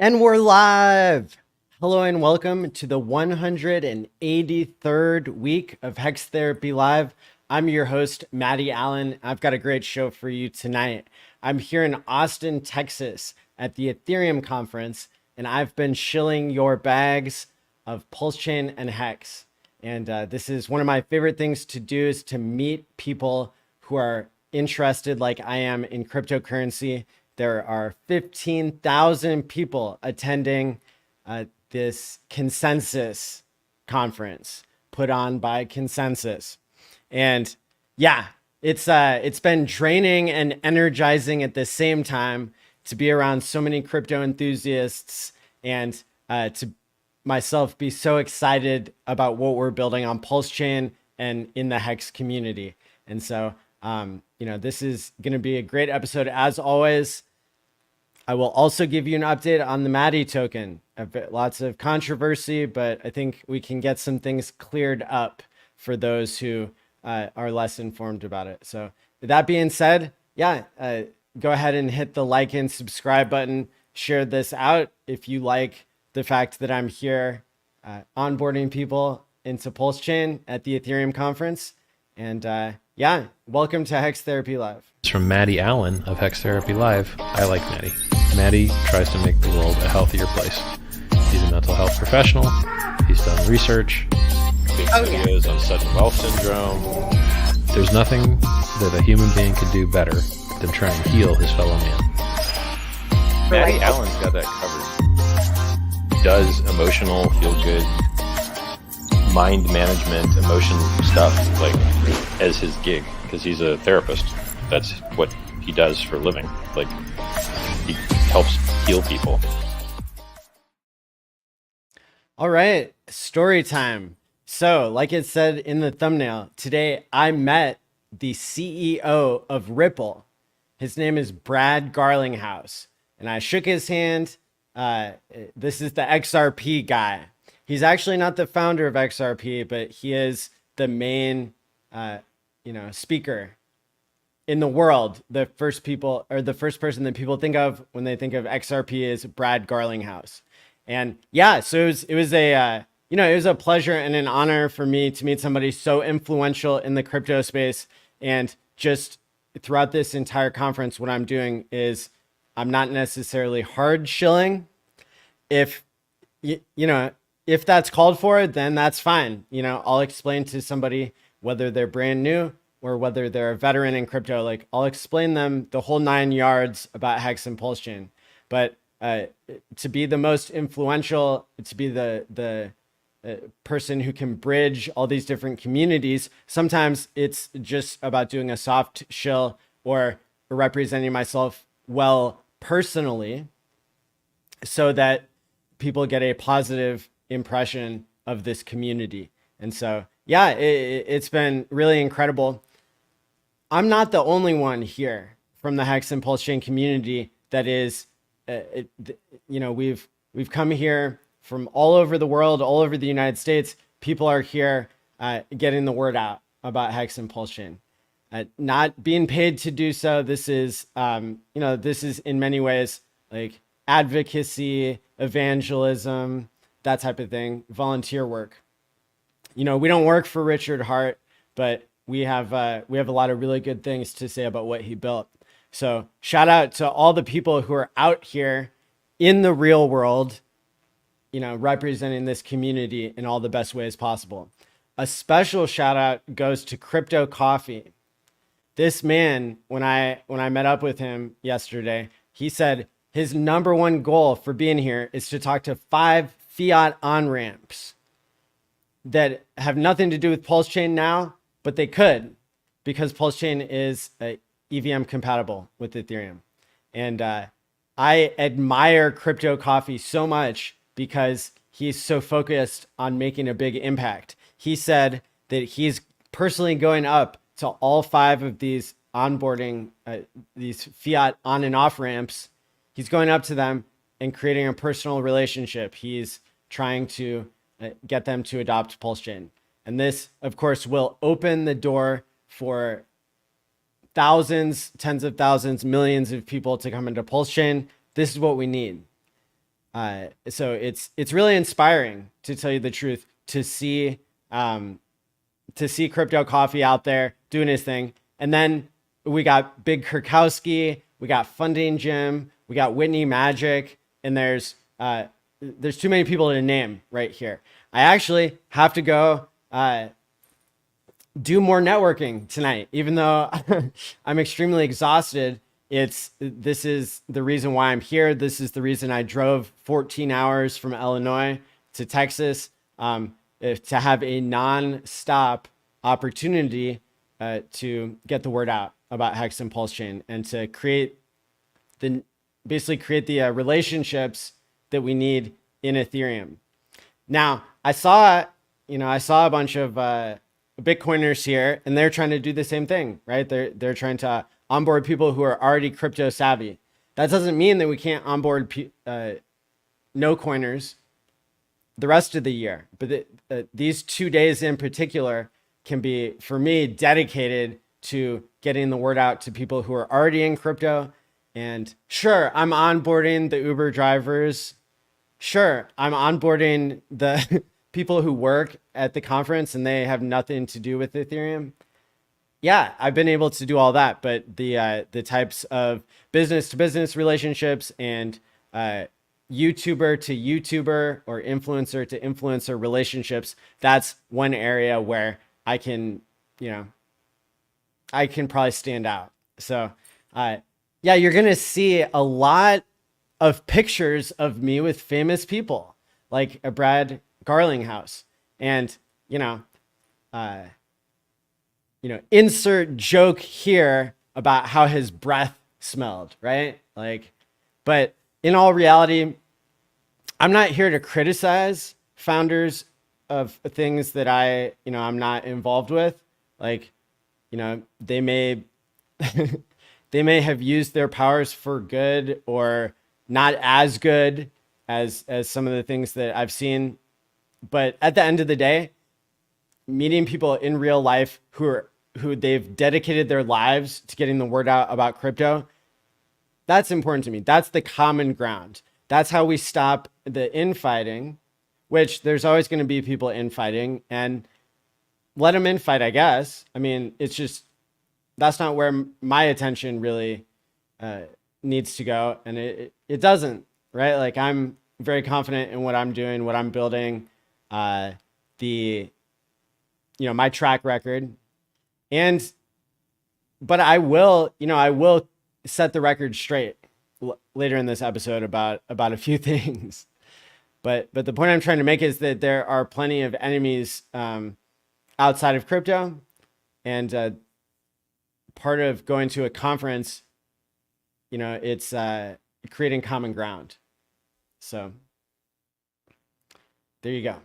And we're live. Hello and welcome to the 183rd week of Hex Therapy Live. I'm your host, Maddie ALLin. I've got a great show for you tonight. I'm here in Austin, Texas at the Ethereum conference, and I've been shilling your bags of PulseChain and Hex. And this is one of my favorite things to do is to meet people who are interested like I am in cryptocurrency. There are 15,000 people attending this consensus conference put on by Consensus. And yeah, it's been draining and energizing at the same time to be around so many crypto enthusiasts and to myself be so excited about what we're building on PulseChain and in the Hex community. And so, this is going to be a great episode as always. I will also give you an update on the Maddie token. Lots of controversy, but I think we can get some things cleared up for those who are less informed about it. So with that being said, go ahead and hit the like and subscribe button. Share this out if you like the fact that I'm here onboarding people into PulseChain at the Ethereum conference. And welcome to Hex Therapy Live. It's from Maddie ALLin of Hex Therapy Live. I like Maddie. Maddie tries to make the world a healthier place. He's a mental health professional. He's done research. Big videos on sudden wealth syndrome. There's nothing that a human being could do better than try and heal his fellow man. Maddie ALLin's got that covered. He does emotional, feel-good, mind management, emotion stuff like as his gig because he's a therapist. That's what he does for a living. Like he helps heal people. All right, story time. So, like it said in the thumbnail, today I met the CEO of Ripple. His name is Brad Garlinghouse, and I shook his hand. This is the XRP guy. He's actually not the founder of XRP, but he is the main, speaker in the world. The first person that people think of when they think of XRP is Brad Garlinghouse. And yeah, so it was a pleasure and an honor for me to meet somebody so influential in the crypto space. And just throughout this entire conference, what I'm doing is I'm not necessarily hard shilling. If that's called for, then that's fine. I'll explain to somebody whether they're brand new or whether they're a veteran in crypto. Like I'll explain them the whole 9 yards about Hex and PulseChain. But to be the most influential, to be the person who can bridge all these different communities, sometimes it's just about doing a soft shill or representing myself well personally so that people get a positive impression of this community. And so, it's been really incredible. I'm not the only one here from the Hex and PulseChain community that is, we've come here from all over the world, all over the United States. People are here getting the word out about Hex and PulseChain. Not being paid to do so. This is, this is in many ways like advocacy, evangelism, that type of thing, volunteer work. We don't work for Richard Hart, but we have a lot of really good things to say about what he built. So shout out to all the people who are out here in the real world, representing this community in all the best ways possible. A special shout out goes to Crypto Coffee. This man, when I met up with him yesterday, he said his number one goal for being here is to talk to 5 fiat on-ramps that have nothing to do with PulseChain now, but they could, because PulseChain is EVM compatible with Ethereum. And I admire Crypto Coffee so much because he's so focused on making a big impact. He said that he's personally going up to all 5 of these onboarding, these fiat on and off ramps. He's going up to them and creating a personal relationship. He's trying to get them to adopt PulseChain. And this, of course, will open the door for thousands, tens of thousands, millions of people to come into PulseChain. This is what we need. So it's really inspiring, to tell you the truth, to see Crypto Coffee out there doing his thing. And then we got Big Kurkowski, we got Funding Jim, we got Whitney Magic, and there's too many people to name right here. I actually have to go do more networking tonight, even though I'm extremely exhausted. This is the reason why I'm here. This is the reason I drove 14 hours from Illinois to Texas, to have a non-stop opportunity to get the word out about Hex and PulseChain, and to basically create the relationships that we need in Ethereum. Now, I saw a bunch of Bitcoiners here, and they're trying to do the same thing, right? They're trying to onboard people who are already crypto savvy. That doesn't mean that we can't onboard no coiners the rest of the year, but these 2 days in particular can be, for me, dedicated to getting the word out to people who are already in crypto. And sure, I'm onboarding the Uber drivers. Sure, I'm onboarding the people who work at the conference and they have nothing to do with Ethereum. Yeah, I've been able to do all that, but the types of business to business relationships and YouTuber to YouTuber or influencer to influencer relationships, that's one area where I can probably stand out. So yeah, you're gonna see a lot of pictures of me with famous people like a Brad Garlinghouse, and insert joke here about how his breath smelled, right? But in all reality, I'm not here to criticize founders of things that I'm not involved with. They may they may have used their powers for good or not as good as some of the things that I've seen. But at the end of the day, meeting people in real life who they've dedicated their lives to getting the word out about crypto, that's important to me. That's the common ground. That's how we stop the infighting, which there's always going to be people infighting, and let them infight, I guess. I mean, it's just, that's not where my attention really needs to go. And it doesn't, right? I'm very confident in what I'm doing, what I'm building, my track record. But I will set the record straight later in this episode about a few things. But the point I'm trying to make is that there are plenty of enemies outside of crypto, and part of going to a conference, it's creating common ground. So there you go.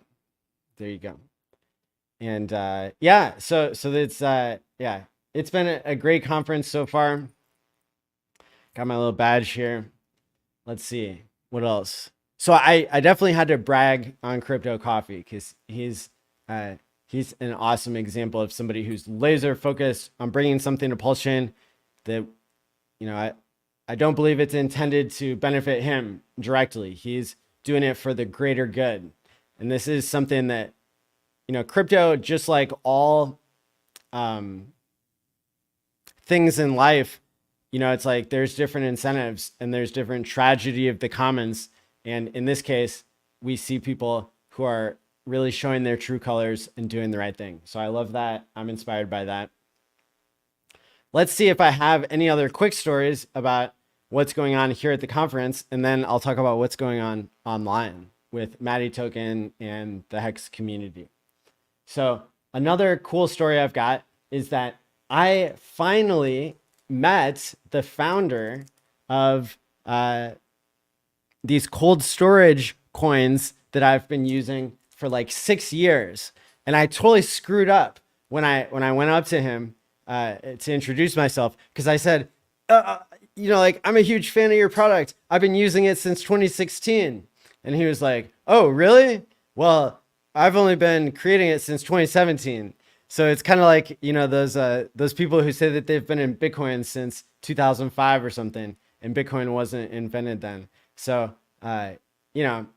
And yeah, so it's it's been a great conference so far. Got my little badge here. Let's see what else. So I definitely had to brag on Crypto Coffee, because he's an awesome example of somebody who's laser focused on bringing something to PulseChain that I don't believe it's intended to benefit him directly. He's doing it for the greater good. And this is something that, crypto, just like all things in life, it's like there's different incentives and there's different tragedy of the commons. And in this case, we see people who are really showing their true colors and doing the right thing. So I love that. I'm inspired by that. Let's see if I have any other quick stories about what's going on here at the conference, and then I'll talk about what's going on online with Maddie Token and the Hex community. So another cool story I've got is that I finally met the founder of these cold storage coins that I've been using for like 6 years. And I totally screwed up when I went up to him to introduce myself, because I said, I'm a huge fan of your product. I've been using it since 2016. And he was like, oh, really? Well, I've only been creating it since 2017. So it's kind of like, those people who say that they've been in Bitcoin since 2005 or something, and Bitcoin wasn't invented then. So you know,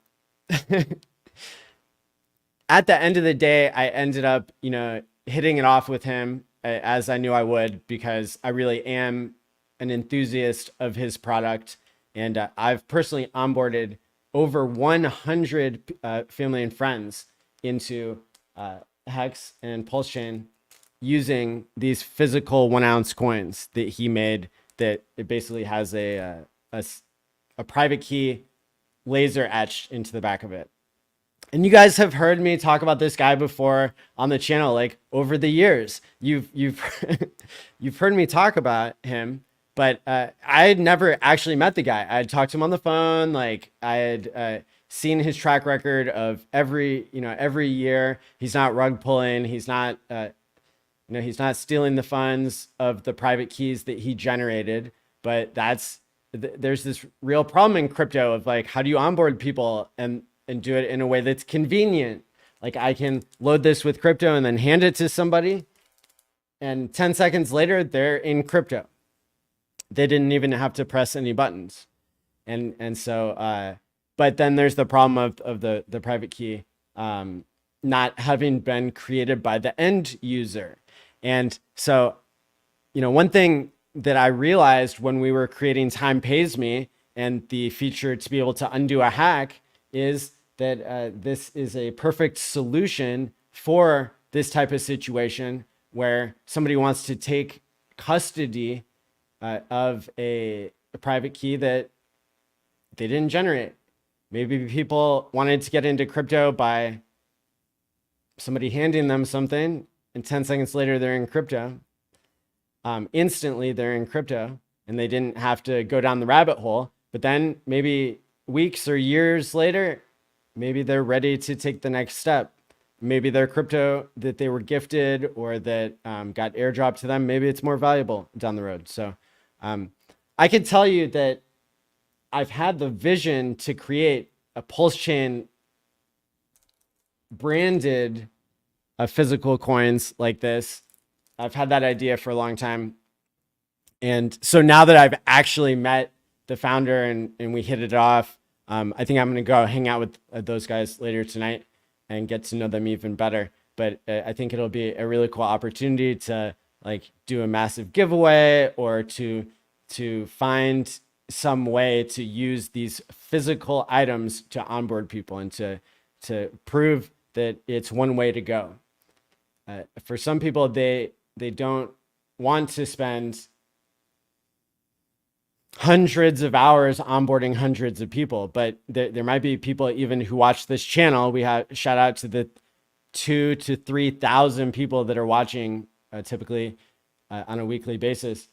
at the end of the day, I ended up, you know, hitting it off with him as I knew I would, because I really am an enthusiast of his product. And I've personally onboarded over 100 family and friends into Hex and PulseChain using these physical 1 ounce coins that he made, that it basically has a private key laser etched into the back of it. And you guys have heard me talk about this guy before on the channel, like over the years. You've you've heard me talk about him, but I had never actually met the guy. I had talked to him on the phone. Like I had seen his track record of every year. He's not rug pulling. He's not he's not stealing the funds of the private keys that he generated. But there's this real problem in crypto of like, how do you onboard people and do it in a way that's convenient? Like I can load this with crypto and then hand it to somebody, and 10 seconds later, they're in crypto. They didn't even have to press any buttons. And so, but then there's the problem of the private key not having been created by the end user. And so, one thing that I realized when we were creating Time Pays Me and the feature to be able to undo a hack is that this is a perfect solution for this type of situation where somebody wants to take custody of a private key that they didn't generate. Maybe people wanted to get into crypto by somebody handing them something, and 10 seconds later, they're in crypto. Instantly, they're in crypto, and they didn't have to go down the rabbit hole. But then maybe weeks or years later, maybe they're ready to take the next step. Maybe their crypto that they were gifted or that got airdropped to them, maybe it's more valuable down the road. So I can tell you that I've had the vision to create a PulseChain branded physical coins like this. I've had that idea for a long time. And so now that I've actually met the founder and we hit it off, I think I'm going to go hang out with those guys later tonight and get to know them even better. But I think it'll be a really cool opportunity to like do a massive giveaway, or to find some way to use these physical items to onboard people and to prove that it's one way to go. For some people, they don't want to spend hundreds of hours onboarding hundreds of people, but there might be people even who watch this channel. We have shout out to the 2,000 to 3,000 people that are watching typically on a weekly basis.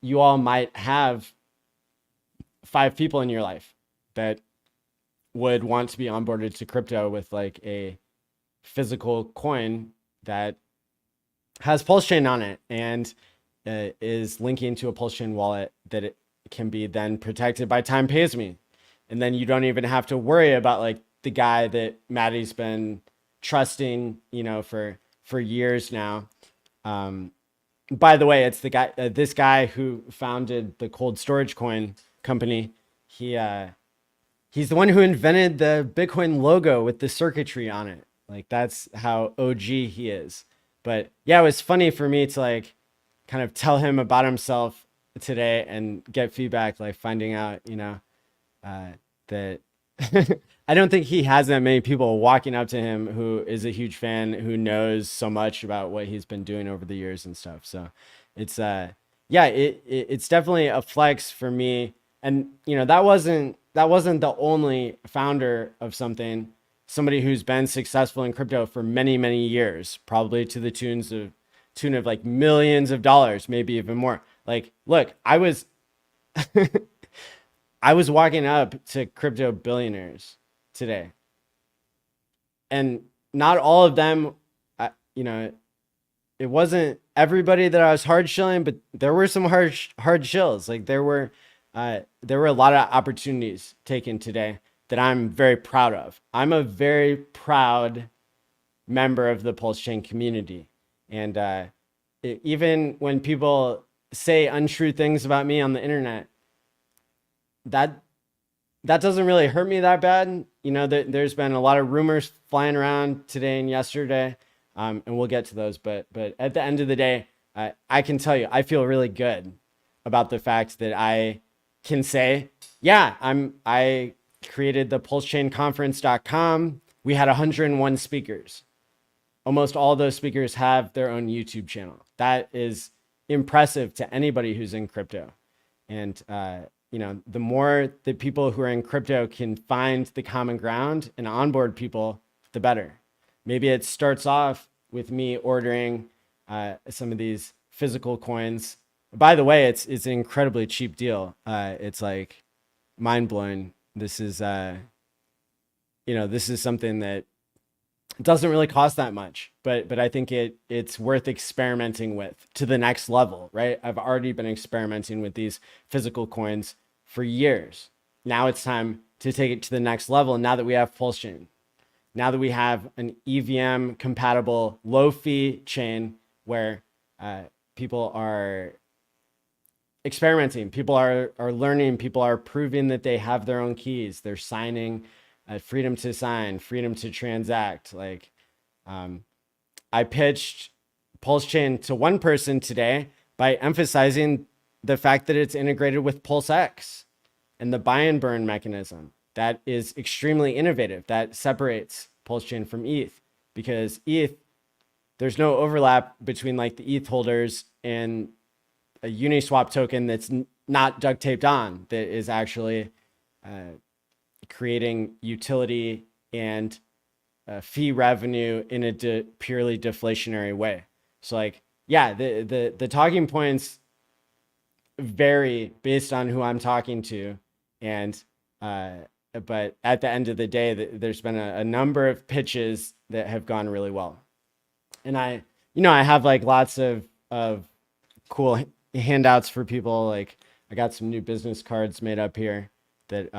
You all might have 5 people in your life that would want to be onboarded to crypto with like a physical coin that has PulseChain on it and is linking to a PulseChain wallet that it can be then protected by Time Pays Me. And then you don't even have to worry about like the guy that Maddie's been trusting, for years now. By the way, it's the guy, this guy who founded the cold storage coin company. He's the one who invented the Bitcoin logo with the circuitry on it. Like that's how OG he is. But yeah, it was funny for me to like kind of tell him about himself today and get feedback, like finding out, that I don't think he has that many people walking up to him who is a huge fan, who knows so much about what he's been doing over the years and stuff. So it's it's definitely a flex for me. And that wasn't the only founder of somebody who's been successful in crypto for many, many years, probably to the tune of like millions of dollars, maybe even more. Like, look, I was walking up to crypto billionaires today, and not all of them, it wasn't everybody that I was hard shilling, but there were some hard shills. Like there were a lot of opportunities taken today that I'm very proud of. I'm a very proud member of the PulseChain community. And even when people say untrue things about me on the internet, that that doesn't really hurt me that bad. You know, there's been a lot of rumors flying around today and yesterday, and we'll get to those. But at the end of the day, I can tell you, I feel really good about the fact that I can say, yeah, I created the PulseChainConference.com. We had 101 speakers. Almost all those speakers have their own YouTube channel. That is impressive to anybody who's in crypto. And, you know, the more the people who are in crypto can find the common ground and onboard people, the better. Maybe it starts off with me ordering some of these physical coins. By the way, it's an incredibly cheap deal. It's like mind blowing. This is, you know, this is something that doesn't really cost that much, but I think it's worth experimenting with to the next level, right? I've already been experimenting with these physical coins for years. Now it's time to take it to the next level. Now that we have PulseChain, now that we have an EVM compatible low fee chain where people are experimenting, people are learning, people are proving that they have their own keys, they're signing, freedom to sign, freedom to transact. Like, I pitched PulseChain to one person today by emphasizing the fact that it's integrated with PulseX and the buy and burn mechanism. That is extremely innovative. That separates PulseChain from ETH, because ETH, there's no overlap between like the ETH holders and a Uniswap token that's not duct taped on, that is actually creating utility and fee revenue in a purely deflationary way. So like, yeah, the talking points vary based on who I'm talking to. And, but at the end of the day, there's been a number of pitches that have gone really well. And I have like lots of cool handouts for people. Like I got some new business cards made up here that,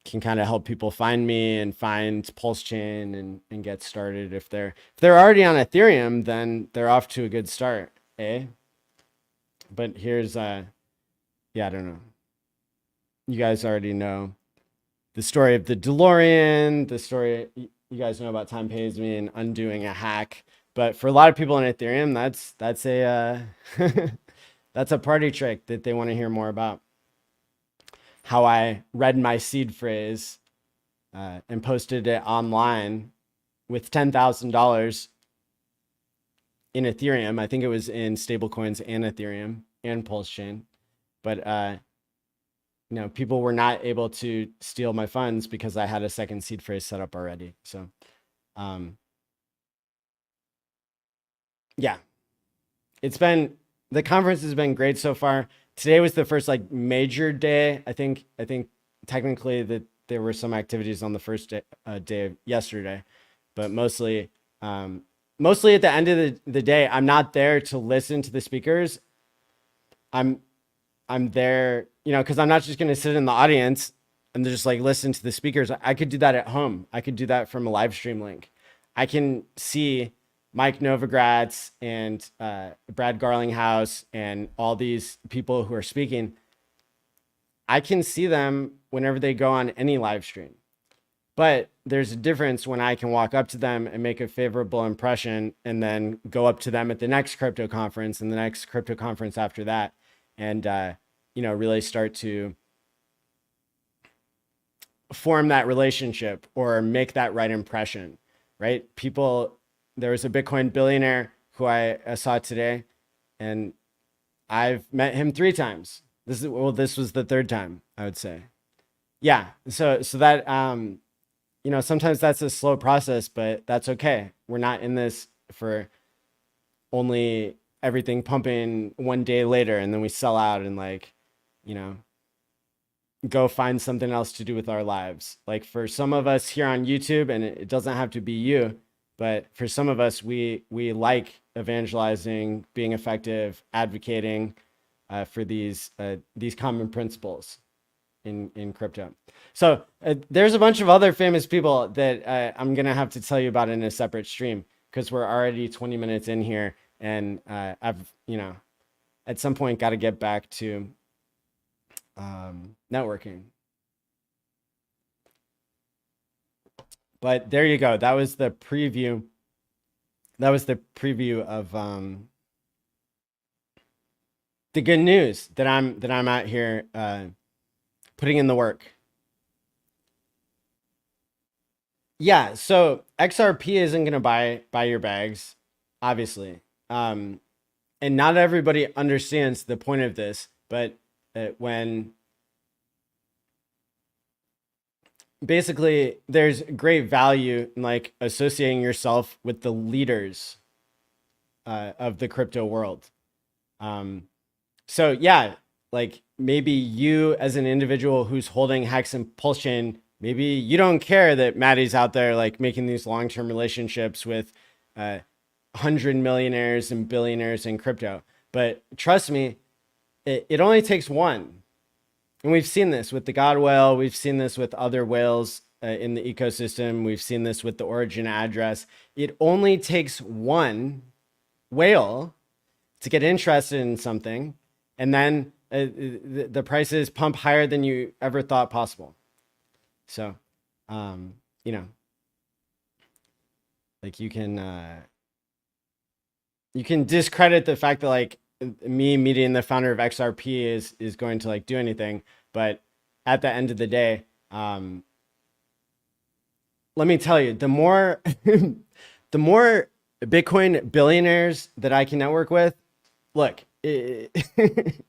can kind of help people find me and find PulseChain and get started. If they're already on Ethereum, then they're off to a good start, eh? But here's yeah, I don't know. You guys already know the story of the DeLorean, the story you guys know about Time Pays Me and undoing a hack. But for a lot of people on Ethereum, that's a that's a party trick that they want to hear more about. How I read my seed phrase and posted it online with $10,000 in Ethereum. I think it was in stablecoins and Ethereum and PulseChain. But you know, people were not able to steal my funds because I had a second seed phrase set up already. So yeah, the conference has been great so far. Today was the first like major day. I think technically that there were some activities on the first day of yesterday, but mostly at the end of the day, I'm not there to listen to the speakers. I'm there, you know, because I'm not just going to sit in the audience and just like listen to the speakers. I could do that at home. I could do that from a live stream link. I can see Mike Novogratz and Brad Garlinghouse and all these people who are speaking. I can see them whenever they go on any live stream. But there's a difference when I can walk up to them and make a favorable impression and then go up to them at the next crypto conference and the next crypto conference after that. And, you know, really start to form that relationship or make that right impression, right? There was a Bitcoin billionaire who I saw today, and I've met him 3 times. This was the 3rd time, I would say. Yeah. So that, you know, sometimes that's a slow process, but that's okay. We're not in this for only everything pumping one day later and then we sell out and like, you know, go find something else to do with our lives. Like for some of us here on YouTube, and it doesn't have to be you, but for some of us, we like evangelizing, being effective, advocating for these common principles in crypto. So there's a bunch of other famous people that I'm gonna have to tell you about in a separate stream because we're already 20 minutes in here, and I've, you know, at some point got to get back to networking. But there you go. That was the preview. That was the preview of the good news that I'm out here putting in the work. Yeah, so XRP isn't gonna buy your bags, obviously. And not everybody understands the point of this, but when basically there's great value in like associating yourself with the leaders of the crypto world. So yeah, like maybe you as an individual who's holding Hex and PulseChain, maybe you don't care that Maddie's out there like making these long-term relationships with 100 millionaires and billionaires in crypto. But trust me, it only takes one. And we've seen this with the God whale. We've seen this with other whales in the ecosystem. We've seen this with the origin address. It only takes one whale to get interested in something, and then the prices pump higher than you ever thought possible. So, you know, like you can discredit the fact that like me meeting the founder of XRP is going to like do anything, but at the end of the day, let me tell you, the more the more Bitcoin billionaires that I can network with, look, it's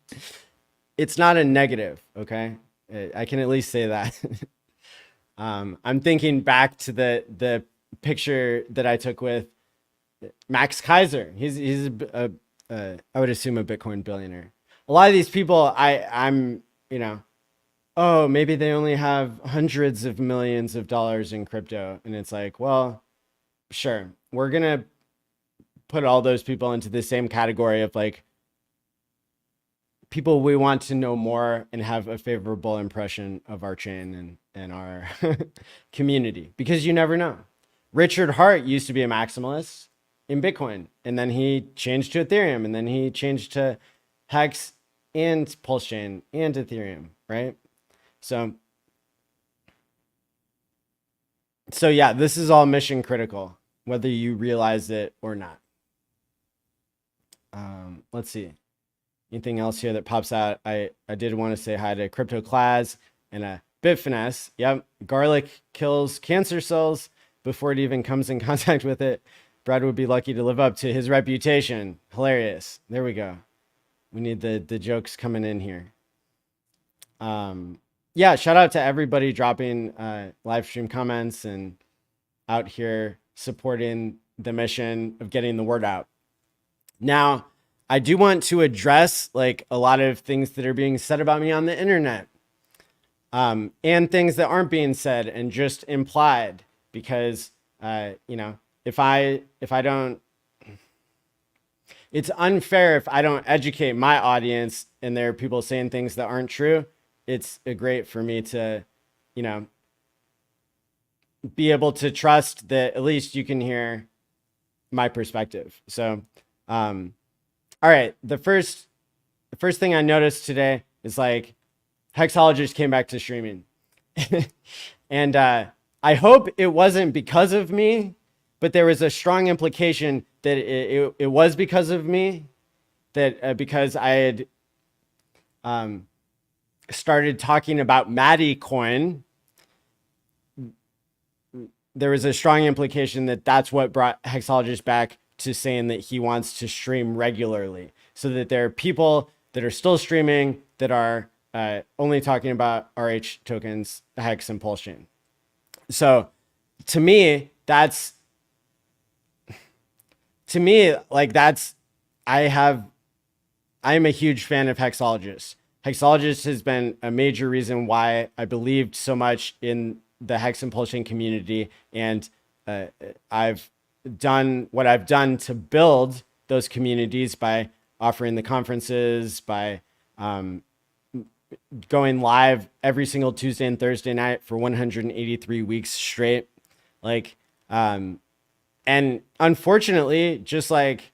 not a negative, okay? I can at least say that. I'm thinking back to the picture that I took with Max Kaiser. He's I would assume a Bitcoin billionaire. A lot of these people, I'm, you know, oh, maybe they only have hundreds of millions of dollars in crypto. And it's like, well, sure. We're going to put all those people into the same category of like people we want to know more and have a favorable impression of our chain and our community, because you never know. Richard Hart used to be a maximalist in Bitcoin, and then he changed to Ethereum, and then he changed to Hex and PulseChain and Ethereum, right? So yeah, this is all mission critical, whether you realize it or not. Let's see. Anything else here that pops out? I did want to say hi to Crypto Class and a Bitfinesse. Yep, garlic kills cancer cells before it even comes in contact with it. Brad would be lucky to live up to his reputation. Hilarious. There we go. We need the jokes coming in here. Yeah, shout out to everybody dropping live stream comments and out here supporting the mission of getting the word out. Now, I do want to address like a lot of things that are being said about me on the internet, and things that aren't being said and just implied, because you know, if I don't, it's unfair if I don't educate my audience and there are people saying things that aren't true. It's great for me to, you know, be able to trust that at least you can hear my perspective. So, all right. The first thing I noticed today is like hexologist came back to streaming and, I hope it wasn't because of me, but there was a strong implication that it was because of me, that because I had started talking about Maddie coin, there was a strong implication that that's what brought hexologist back to saying that he wants to stream regularly, so that there are people that are still streaming that are only talking about RH tokens, Hex, and PulseChain. So to me, I am a huge fan of hexologist. Hexologist has been a major reason why I believed so much in the Hex and PulseChain community. And I've done what I've done to build those communities by offering the conferences, by going live every single Tuesday and Thursday night for 183 weeks straight. Like, and unfortunately, just like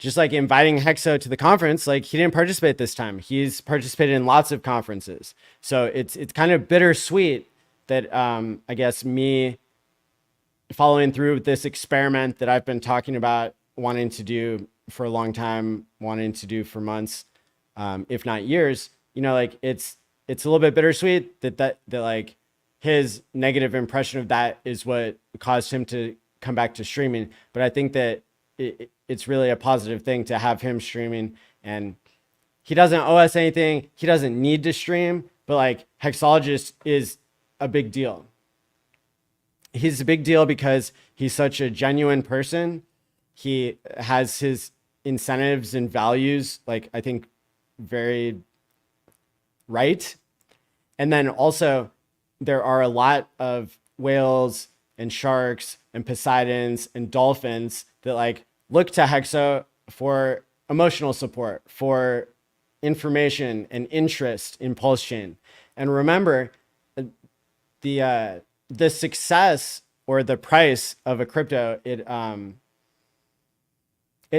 inviting Hexo to the conference, like he didn't participate this time. He's participated in lots of conferences. So it's kind of bittersweet that I guess me following through with this experiment that I've been talking about, wanting to do for a long time, wanting to do for months, if not years, you know, like it's a little bit bittersweet that like his negative impression of that is what caused him to come back to streaming. But I think that it's really a positive thing to have him streaming, and he doesn't owe us anything. He doesn't need to stream, but like hexologist is a big deal. He's a big deal because he's such a genuine person. He has his incentives and values, like I think very right. And then also there are a lot of whales and sharks and Poseidons and dolphins that like look to Hexo for emotional support, for information and interest in PulseChain. And remember, the success or the price of a crypto, it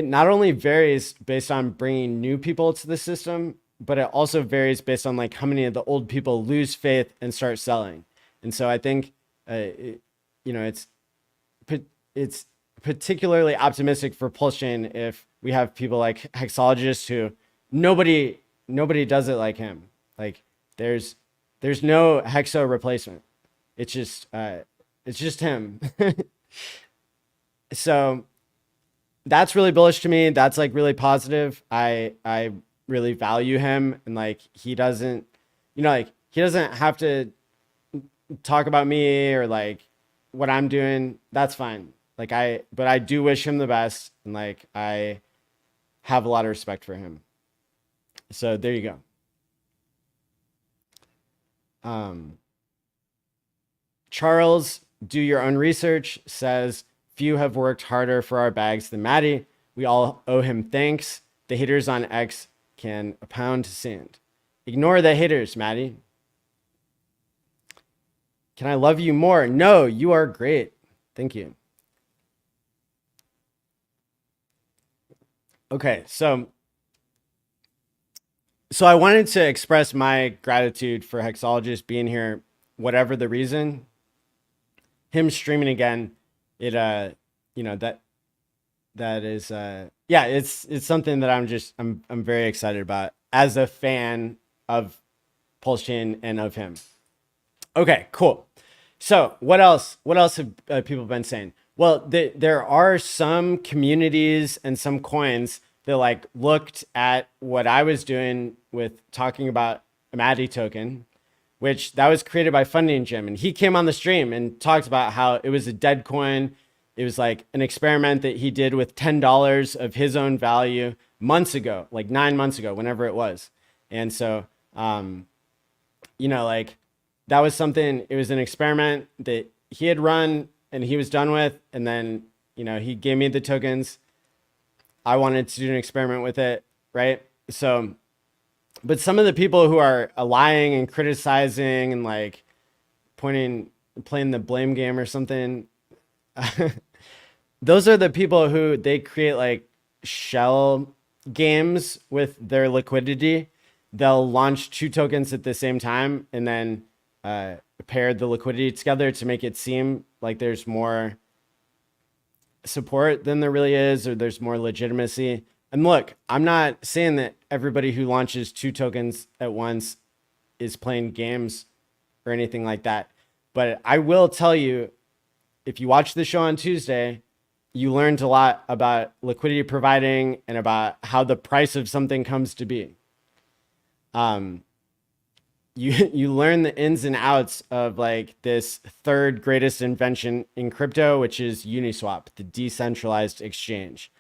not only varies based on bringing new people to the system, but it also varies based on like how many of the old people lose faith and start selling. And so I think, you know, it's particularly optimistic for PulseChain if we have people like hexologists who nobody does it like him. Like there's no hexo replacement. It's just him. So that's really bullish to me. That's like really positive. I really value him, and like he doesn't, you know, like he doesn't have to talk about me or like what I'm doing. That's fine. Like but I do wish him the best, and like I have a lot of respect for him. So there you go. Charles, do your own research, says, few have worked harder for our bags than Maddie. We all owe him thanks. The haters on X can pound sand. Ignore the haters, Maddie. Can I love you more? No, you are great. Thank you. Okay, so I wanted to express my gratitude for Hexologist being here, whatever the reason. Him streaming again, it you know, that is yeah, it's something that I'm very excited about as a fan of PulseChain and of him. Okay, cool. So what else have people been saying? Well, there are some communities and some coins that like looked at what I was doing with talking about a Maddie token, which that was created by Funding Jim. And he came on the stream and talked about how it was a dead coin. It was like an experiment that he did with $10 of his own value months ago, like 9 months ago, whenever it was. And so, you know, like that was something, it was an experiment that he had run and he was done with. And then, you know, he gave me the tokens. I wanted to do an experiment with it, right? So, but some of the people who are lying and criticizing and like playing the blame game or something, those are the people who they create like shell games with their liquidity. They'll launch 2 tokens at the same time and then pair the liquidity together to make it seem like there's more support than there really is, or there's more legitimacy. And look, I'm not saying that everybody who launches 2 tokens at once is playing games or anything like that. But I will tell you, if you watch the show on Tuesday, you learned a lot about liquidity providing and about how the price of something comes to be. You learn the ins and outs of like this third greatest invention in crypto, which is Uniswap, the decentralized exchange.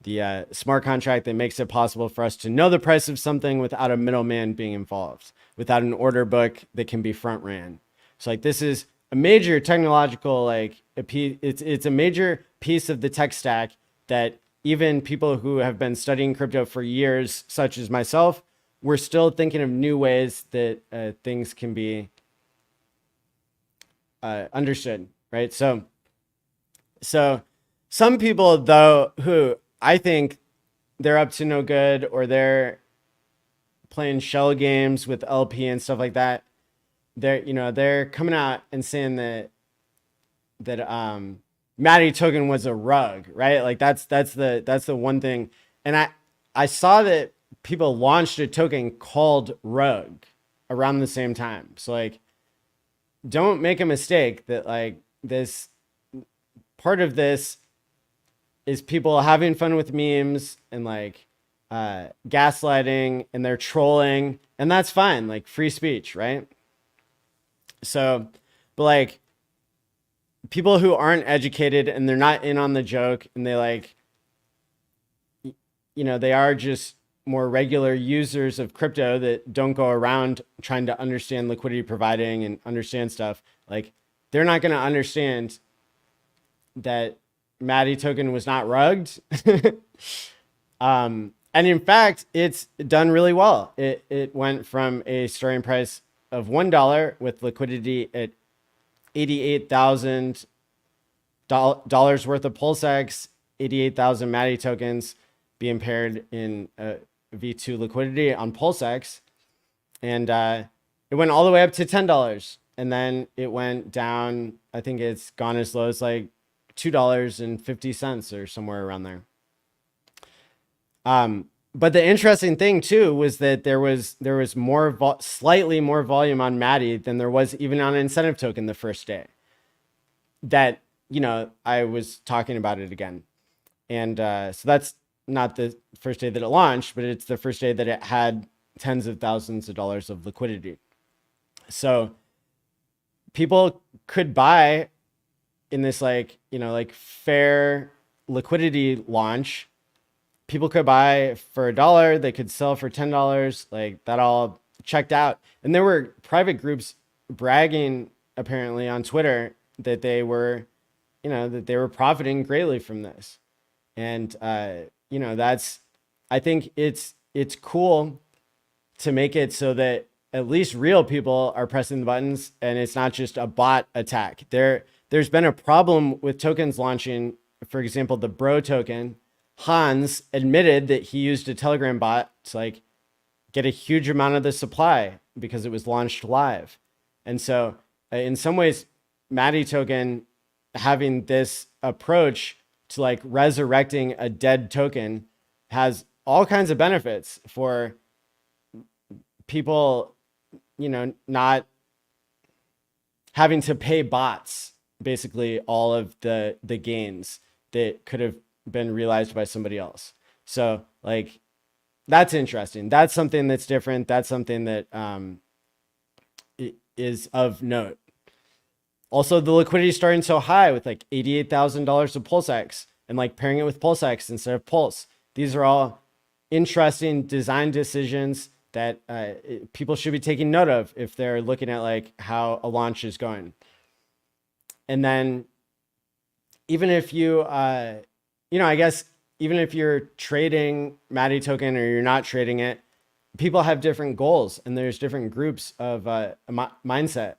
The smart contract that makes it possible for us to know the price of something without a middleman being involved, without an order book that can be front ran. So like this is a major technological, like it's a major piece of the tech stack that even people who have been studying crypto for years, such as myself, we're still thinking of new ways that things can be understood, right? So some people though, who I think they're up to no good, or they're playing shell games with LP and stuff like that, they're coming out and saying that Maddie token was a rug, right? Like that's the one thing. And I saw that people launched a token called Rug around the same time. So like, don't make a mistake that like this part of this is people having fun with memes and like gaslighting, and they're trolling, and that's fine, like free speech, right? So, but like people who aren't educated and they're not in on the joke, and they like, they are just more regular users of crypto that don't go around trying to understand liquidity providing and understand stuff. Like, they're not going to understand that Maddie token was not rugged. And in fact, it's done really well. It went from a starting price of $1 with liquidity at $88,000 worth of PulseX, 88,000 Maddie tokens being paired in V2 liquidity on PulseX. And it went all the way up to $10. And then it went down. I think it's gone as low as like $2.50 or somewhere around there. But the interesting thing too was that there was more slightly more volume on Maddie than there was even on incentive token the first day. That, I was talking about it again. And so that's not the first day that it launched, but it's the first day that it had tens of thousands of dollars of liquidity. So people could buy in this like fair liquidity launch. People could buy for $1, they could sell for $10, like that all checked out. And there were private groups bragging apparently on Twitter that they were profiting greatly from this. And I think it's cool to make it so that at least real people are pressing the buttons and it's not just a bot attack. There's been a problem with tokens launching. For example, the Bro token, Hans admitted that he used a Telegram bot to like get a huge amount of the supply because it was launched live. And so in some ways, Maddie token having this approach to like resurrecting a dead token has all kinds of benefits for people, not having to pay bots basically all of the gains that could have been realized by somebody else. So like, that's interesting. That's something that's different. That's something that is of note. Also, the liquidity is starting so high with like $88,000 of PulseX and like pairing it with PulseX instead of Pulse. These are all interesting design decisions that people should be taking note of if they're looking at like how a launch is going. And then even if you, I guess even if you're trading Maddie token or you're not trading it, people have different goals and there's different groups of mindset.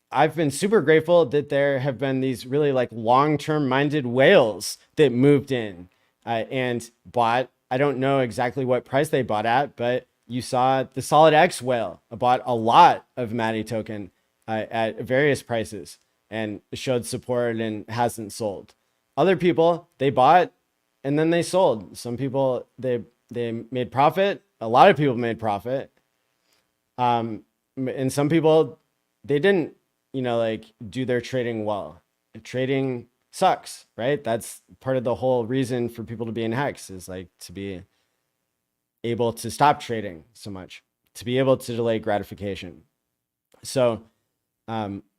I've been super grateful that there have been these really like long-term minded whales that moved in and bought. I don't know exactly what price they bought at, but you saw the Solid X whale bought a lot of Maddie token at various prices and showed support and hasn't sold. Other people, they bought and then they sold. Some people, they made profit. A lot of people made profit. And some people, they didn't, do their trading well. Trading sucks, right? That's part of the whole reason for people to be in Hex is like to be able to stop trading so much, to be able to delay gratification. So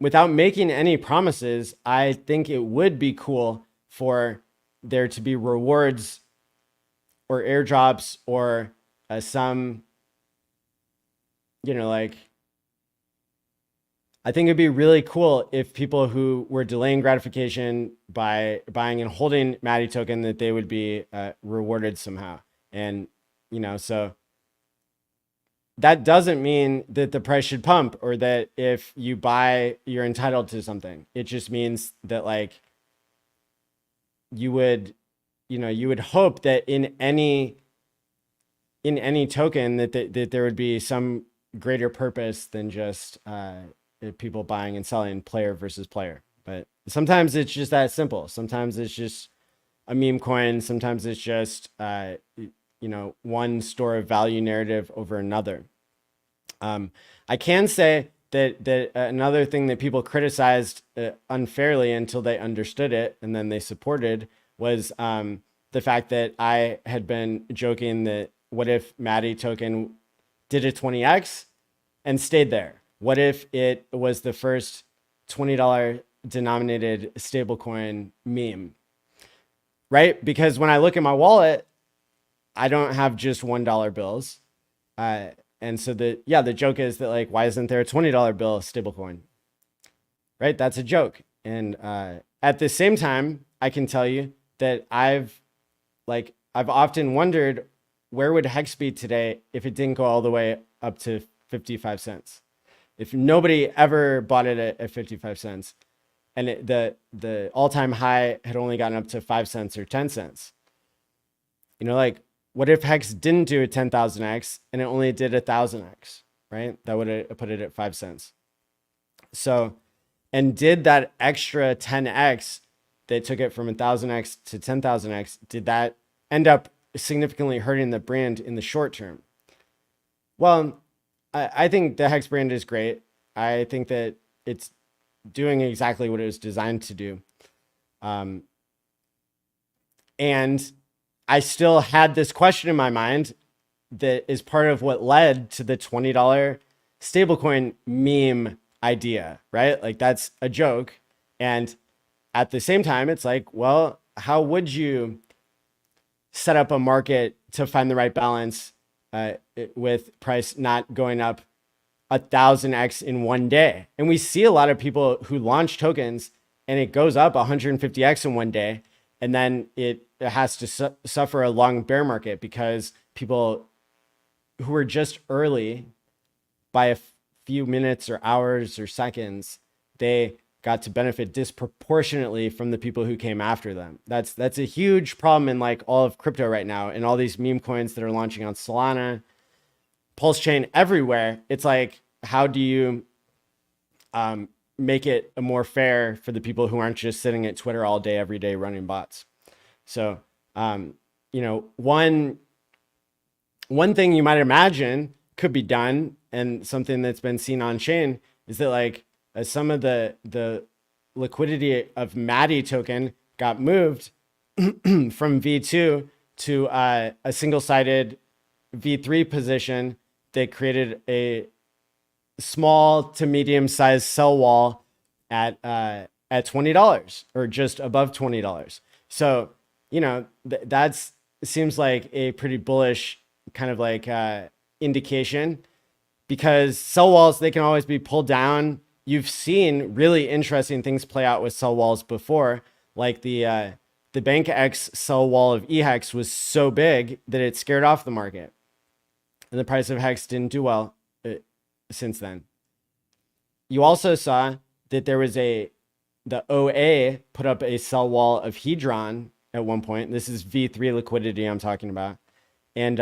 without making any promises, I think it would be cool for there to be rewards or airdrops or some, I think it'd be really cool if people who were delaying gratification by buying and holding Maddie token, that they would be rewarded somehow. And, so that doesn't mean that the price should pump or that if you buy, you're entitled to something. It just means that like you would hope that in any token that there would be some greater purpose than just people buying and selling player versus player. But sometimes it's just that simple. Sometimes it's just a meme coin. Sometimes it's just one store of value narrative over another. I can say that another thing that people criticized unfairly until they understood it and then they supported was the fact that I had been joking that what if Maddie token did a 20x and stayed there? What if it was the first $20 denominated stablecoin meme? Right? Because when I look at my wallet, I don't have just $1 bills. And so the joke is that like, why isn't there a $20 bill stablecoin? Right? That's a joke. And at the same time, I can tell you that I've often wondered where would Hex be today if it didn't go all the way up to 55 cents? If nobody ever bought it at 55 cents and the all-time high had only gotten up to 5 cents or 10 cents. What if Hex didn't do a 10,000x and it only did 1,000x, right? That would have put it at 5 cents. So, and did that extra 10x that took it from 1,000x to 10,000x, did that end up significantly hurting the brand in the short term? Well, I think the Hex brand is great. I think that it's doing exactly what it was designed to do. And I still had this question in my mind that is part of what led to the $20 stablecoin meme idea, right? Like that's a joke. And at the same time, it's like, well, how would you set up a market to find the right balance with price not going up 1,000x in one day? And we see a lot of people who launch tokens and it goes up 150x in one day. And then it has to suffer a long bear market because people who are just early by a few minutes or hours or seconds, they got to benefit disproportionately from the people who came after them. That's a huge problem in like all of crypto right now, and all these meme coins that are launching on Solana, PulseChain, everywhere. It's like, how do you make it more fair for the people who aren't just sitting at Twitter all day, every day running bots? So, one thing you might imagine could be done, and something that's been seen on chain, is that like some of the liquidity of Maddie token got moved from V2 to a single-sided V3 position that created a small to medium-sized sell wall at $20 or just above $20. So, that's seems like a pretty bullish kind of like indication, because sell walls, they can always be pulled down. You've seen really interesting things play out with sell walls before, like the Bank X sell wall of EHEX was so big that it scared off the market, and the price of Hex didn't do well since then. You also saw that there was the OA put up a sell wall of Hedron at one point. This is V3 liquidity I'm talking about. And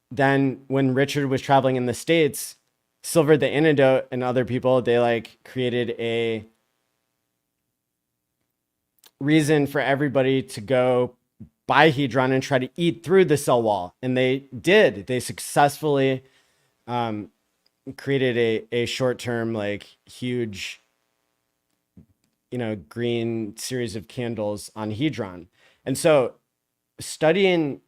then when Richard was traveling in the States, Silver the Antidote and other people, they like created a reason for everybody to go buy Hedron and try to eat through the sell wall. And they did. They successfully created a short-term, like huge, green series of candles on Hedron. And so studying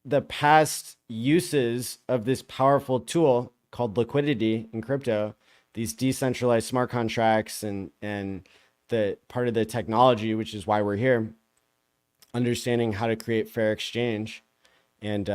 the past uses of this powerful tool called liquidity in crypto, these decentralized smart contracts and the part of the technology, which is why we're here, understanding how to create fair exchange and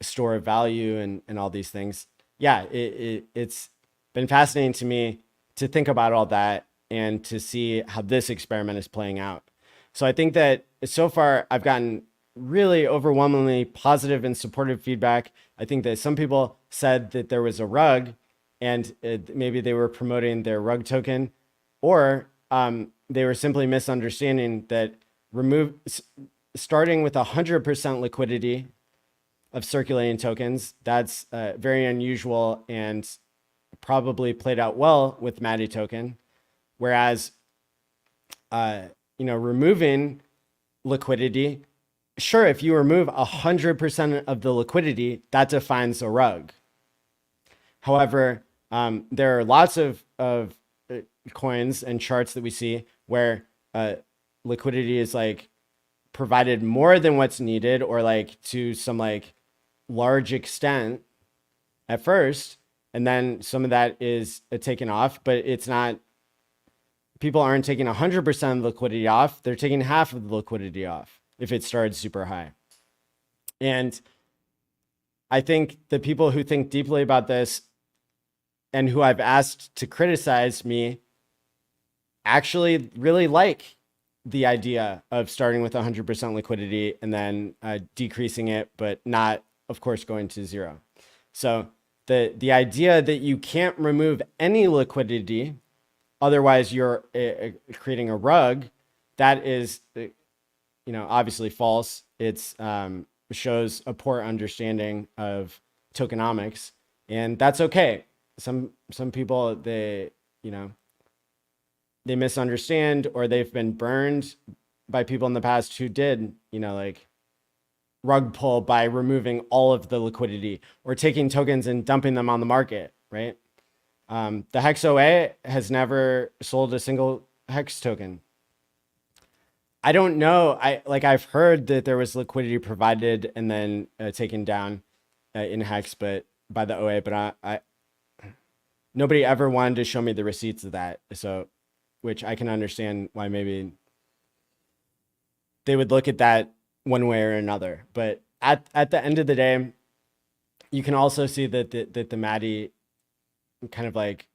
store of value and all these things. Yeah, it's been fascinating to me to think about all that and to see how this experiment is playing out. So I think that so far I've gotten really overwhelmingly positive and supportive feedback. I think that some people said that there was a rug and maybe they were promoting their rug token, or they were simply misunderstanding that starting with 100% liquidity of circulating tokens. That's very unusual and probably played out well with Maddie token. Whereas, removing liquidity, sure, if you remove 100% of the liquidity, that defines a rug. However, there are lots of coins and charts that we see where liquidity is like provided more than what's needed, or like to some like large extent at first, and then some of that is taken off, but it's not, people aren't taking 100% of the liquidity off, they're taking half of the liquidity off if it started super high. And I think the people who think deeply about this and who I've asked to criticize me actually really like the idea of starting with 100% liquidity and then decreasing it, but not, of course, going to zero. So the idea that you can't remove any liquidity, otherwise you're creating a rug, that is, obviously false. It's shows a poor understanding of tokenomics, and that's okay. Some people, they misunderstand, or they've been burned by people in the past who did, like rug pull by removing all of the liquidity or taking tokens and dumping them on the market, right? The Hex OA has never sold a single Hex token. I don't know. I've heard that there was liquidity provided and then taken down in Hex, but by the OA, but I nobody ever wanted to show me the receipts of that. So, which I can understand why maybe they would look at that one way or another. But at the end of the day, you can also see that the Maddie kind of like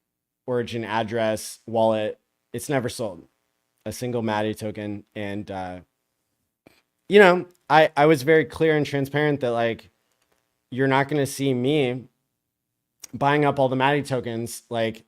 origin address wallet, it's never sold a single Maddie token. And, I was very clear and transparent that like, you're not going to see me buying up all the Maddie tokens. Like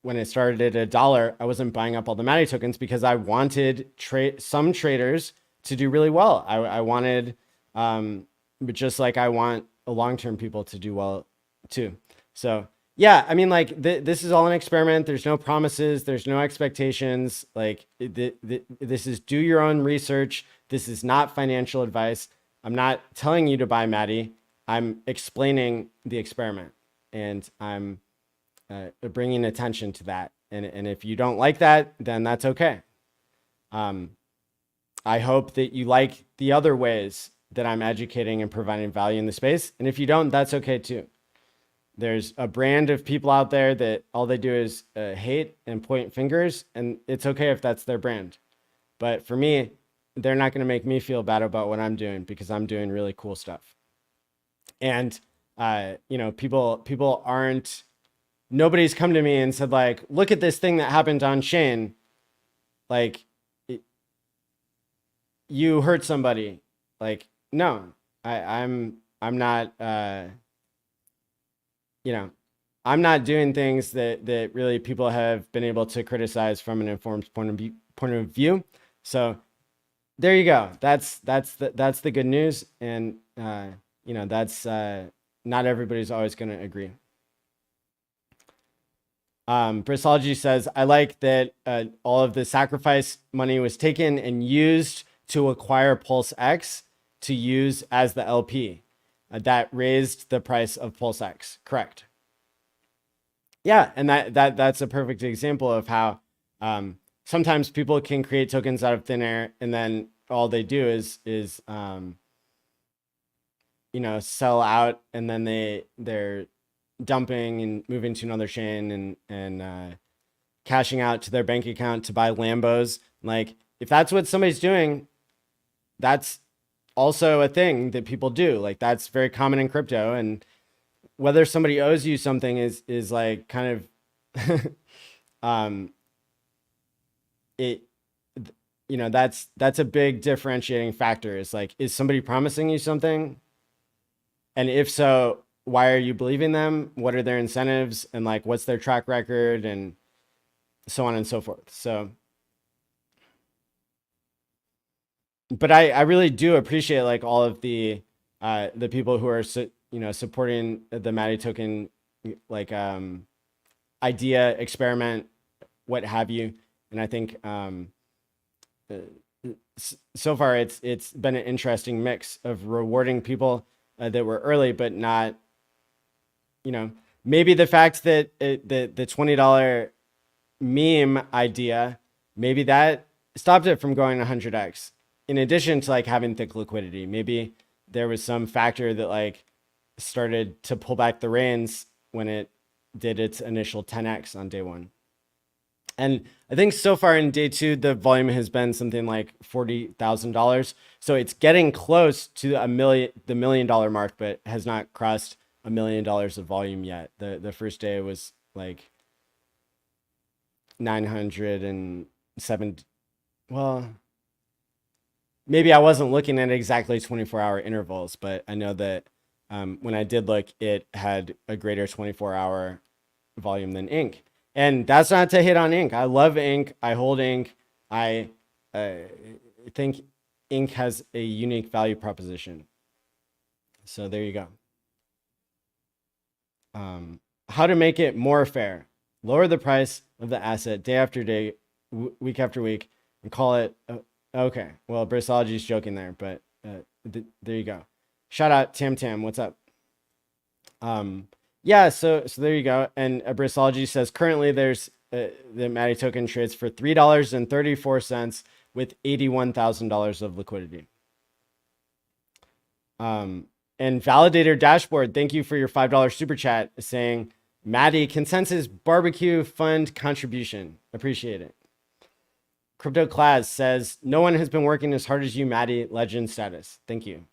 when it started at $1, I wasn't buying up all the Maddie tokens because I wanted some traders to do really well. I wanted, but just like I want long-term people to do well too. So yeah, I mean, like this is all an experiment. There's no promises. There's no expectations. Like this is do your own research. This is not financial advice. I'm not telling you to buy Maddie. I'm explaining the experiment, and I'm bringing attention to that. And if you don't like that, then that's okay. I hope that you like the other ways that I'm educating and providing value in the space. And if you don't, that's okay too. There's a brand of people out there that all they do is hate and point fingers, and it's okay if that's their brand. But for me, they're not going to make me feel bad about what I'm doing because I'm doing really cool stuff. And, people aren't, nobody's come to me and said like, look at this thing that happened on chain. Like you hurt somebody. Like, no, I'm not, I'm not doing things that really people have been able to criticize from an informed point of view. So there you go. That's the good news. And, that's not everybody's always going to agree. Bristology says, I like that all of the sacrifice money was taken and used to acquire PulseX to use as the LP. That raised the price of PulseX. Correct. Yeah, and that's a perfect example of how sometimes people can create tokens out of thin air, and then all they do is sell out, and then they're dumping and moving to another chain and cashing out to their bank account to buy Lambos. Like if that's what somebody's doing, that's also a thing that people do. Like that's very common in crypto, and whether somebody owes you something is like kind of that's a big differentiating factor. Is like, is somebody promising you something? And if so, why are you believing them? What are their incentives? And like, what's their track record? And so on and so forth. So, but I really do appreciate like all of the the people who are supporting the Maddie token, like idea, experiment, what have you. And I think so far it's been an interesting mix of rewarding people that were early, but not, maybe the fact that the $20 meme idea, maybe that stopped it from going 100x. In addition to like having thick liquidity, maybe there was some factor that like started to pull back the reins when it did its initial 10x on day one. And I think so far in day two, the volume has been something like $40,000. So it's getting close to the $1 million mark, but has not crossed $1 million of volume yet. The first day was like 907. Well, maybe I wasn't looking at exactly 24-hour intervals, but I know that when I did look, it had a greater 24-hour volume than Inc. And that's not to hit on Inc. I love Inc. I hold Inc. I think Inc. has a unique value proposition. So there you go. How to make it more fair. Lower the price of the asset day after day, week after week, and call it... okay, well, Bristology's joking there, but there you go. Shout out Tam Tam, what's up? Yeah, so there you go. And Bristology says currently there's the Maddie token trades for $3.34 with $81,000 of liquidity. And Validator Dashboard, thank you for your $5 super chat, saying Maddie consensus barbecue fund contribution. Appreciate it. Crypto Class says no one has been working as hard as you, Maddie. Legend status. Thank you.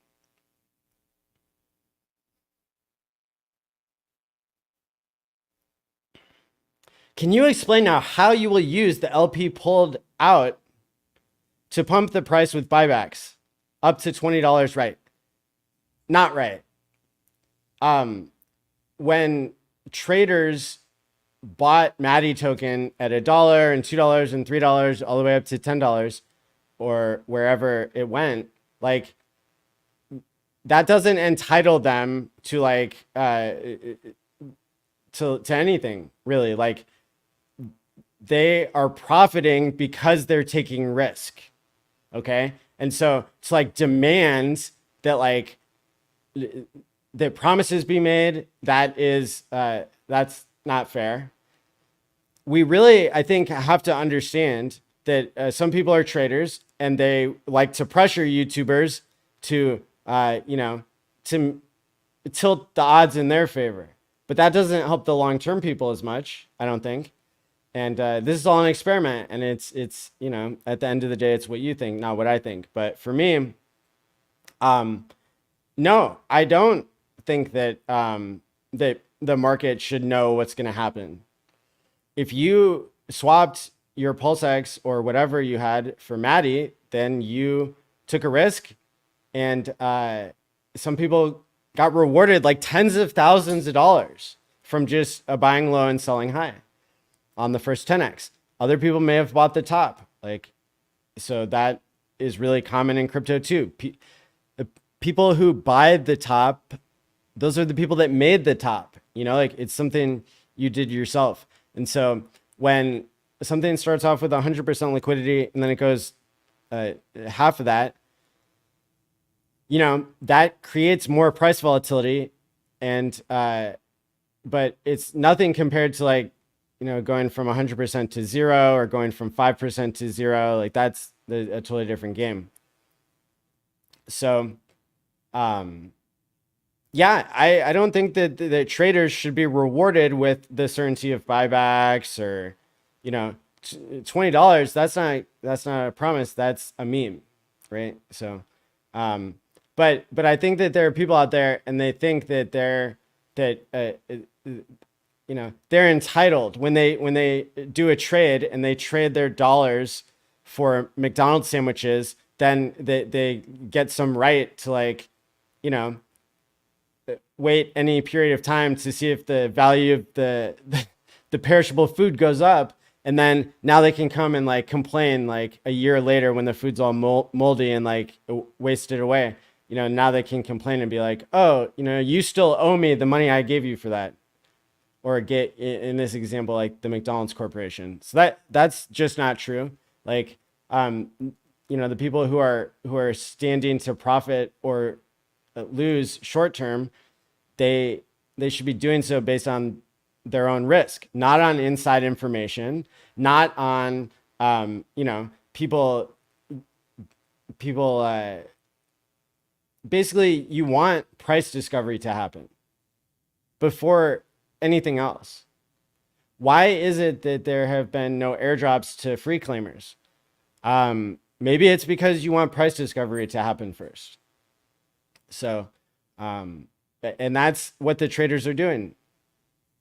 Can you explain now how you will use the LP pulled out to pump the price with buybacks up to $20? Right? Not right. When traders bought Maddie token at $1 and $2 and $3 all the way up to $10 or wherever it went, like that doesn't entitle them to like to anything really. Like they are profiting because they're taking risk. Okay. And so it's like demand that like that promises be made. That is that's not fair. We really, I think, have to understand that some people are traders and they like to pressure YouTubers to, to tilt the odds in their favor. But that doesn't help the long-term people as much, I don't think. And this is all an experiment. And it's at the end of the day, it's what you think, not what I think. But for me, no, I don't think that that the market should know what's going to happen. If you swapped your PulseX or whatever you had for Maddie, then you took a risk, and some people got rewarded like tens of thousands of dollars from just buying low and selling high on the first 10x. Other people may have bought the top, so that is really common in crypto too. People who buy the top, those are the people that made the top. It's something you did yourself. And so when something starts off with 100% liquidity and then it goes half of that, that creates more price volatility. And but it's nothing compared to going from 100% to zero or going from 5% to zero. Like that's a totally different game. So yeah, I don't think that the traders should be rewarded with the certainty of buybacks or, $20. That's not a promise. That's a meme, right? So, but I think that there are people out there and they think that they're entitled when they do a trade and they trade their dollars for McDonald's sandwiches, then they get some right to wait any period of time to see if the value of the perishable food goes up. And then now they can come and complain a year later when the food's all moldy and wasted away. now they can complain and be like, oh, you still owe me the money I gave you for that. Or get, in this example, like the McDonald's Corporation. So that's just not true. Like, the people who are standing to profit or lose short term, they should be doing so based on their own risk, not on inside information, not on people basically you want price discovery to happen before anything else. Why is it that there have been no airdrops to free claimers? Maybe it's because you want price discovery to happen first. So, and that's what the traders are doing.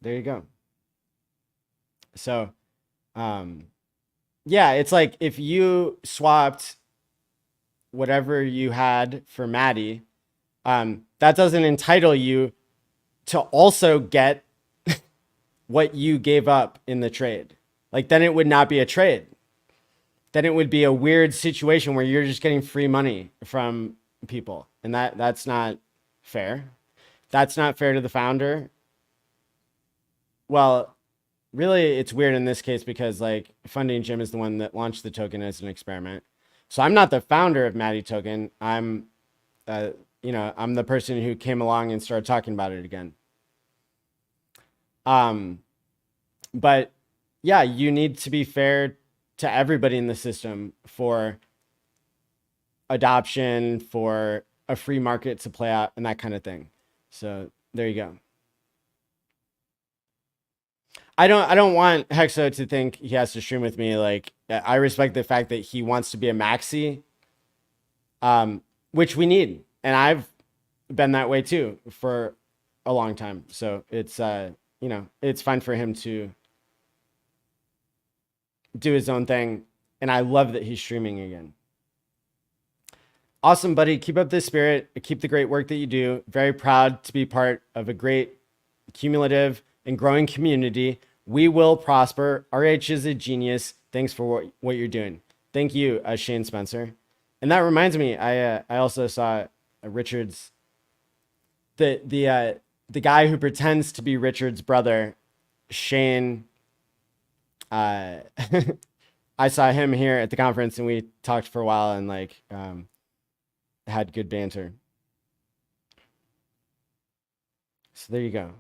There you go. So, yeah, it's like if you swapped whatever you had for Maddie, that doesn't entitle you to also get what you gave up in the trade. Like, then it would not be a trade. Then it would be a weird situation where you're just getting free money from people. And that's not fair. That's not fair to the founder. Well, really, it's weird in this case because like Funding Jim is the one that launched the token as an experiment. So I'm not the founder of Maddie token. I'm the person who came along and started talking about it again. But yeah, you need to be fair to everybody in the system for adoption, for a free market to play out and that kind of thing. So there you go. I don't want Hexo to think he has to stream with me. Like, I respect the fact that he wants to be a maxi, which we need. And I've been that way too for a long time. So it's, it's fine for him to do his own thing. And I love that he's streaming again. Awesome, buddy. Keep up this spirit. Keep the great work that you do. Very proud to be part of a great cumulative and growing community. We will prosper. RH is a genius. Thanks for what you're doing. Thank you, Shane Spencer. And that reminds me, I also saw Richard's, the guy who pretends to be Richard's brother, Shane. I saw him here at the conference and we talked for a while and like had good banter. So there you go.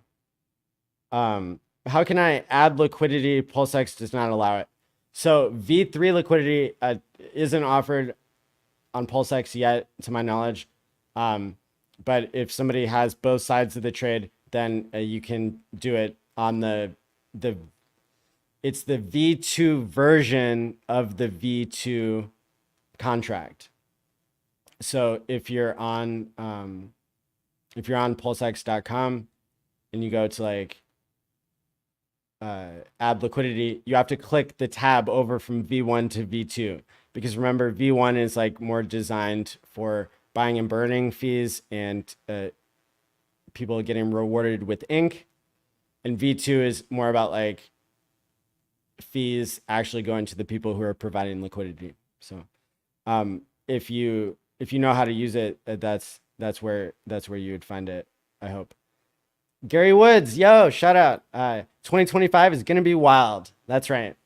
How can I add liquidity? PulseX does not allow it. So V3 liquidity isn't offered on PulseX yet, to my knowledge. But if somebody has both sides of the trade, then you can do it on it's the V2 version of the V2 contract. So if you're on pulsex.com and you go to like add liquidity, you have to click the tab over from V1 to V2, because remember, V1 is like more designed for buying and burning fees and people getting rewarded with ink, and V2 is more about like fees actually going to the people who are providing liquidity. So if you know how to use it, that's where you would find it, I hope. Gary Woods, yo, shout out. 2025 is going to be wild. That's right.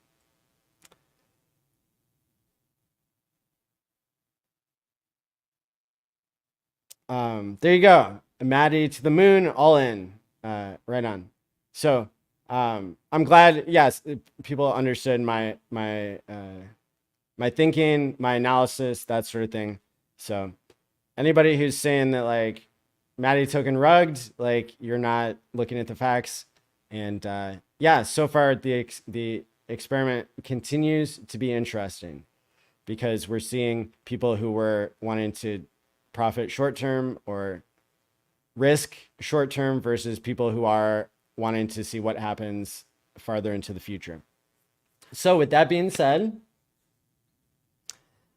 There you go. Maddie to the moon, all in. Right on. So I'm glad, yes, people understood my thinking, my analysis, that sort of thing. So anybody who's saying that like Maddie token rugged, like you're not looking at the facts. And yeah, so far the experiment continues to be interesting because we're seeing people who were wanting to profit short-term or risk short-term versus people who are wanting to see what happens farther into the future. So with that being said,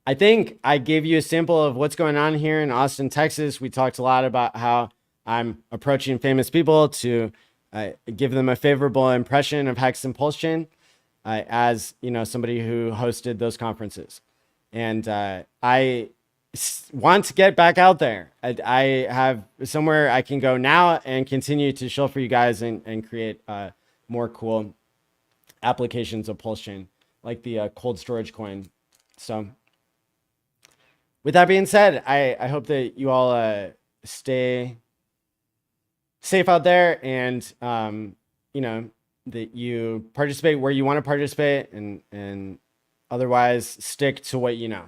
I think I gave you a sample of what's going on here in Austin, Texas. We talked a lot about how I'm approaching famous people to give them a favorable impression of Hex and PulseChain as somebody who hosted those conferences. And I want to get back out there. I have somewhere I can go now and continue to show for you guys and create more cool applications of PulseChain, like the cold storage coin. So with that being said, I hope that you all stay safe out there, and you know, that you participate where you want to participate, and otherwise stick to what you know.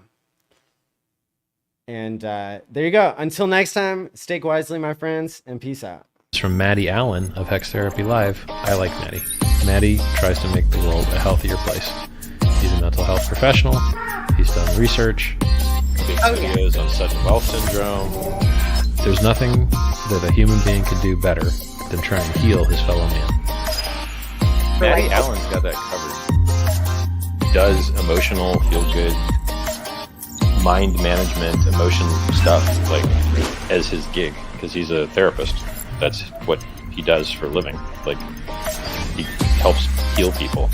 And there you go. Until next time, stake wisely, my friends, and peace out. It's from Maddie ALLin of Hex Therapy Live. I like Maddie. Maddie tries to make the world a healthier place. He's a mental health professional. He's done research. Videos on sudden wealth syndrome. There's nothing that a human being could do better than try and heal his fellow man. Maddie ALLin's got that covered. Does emotional, feel good, mind management, emotion stuff like as his gig, because he's a therapist. That's what he does for a living. Like, he helps heal people.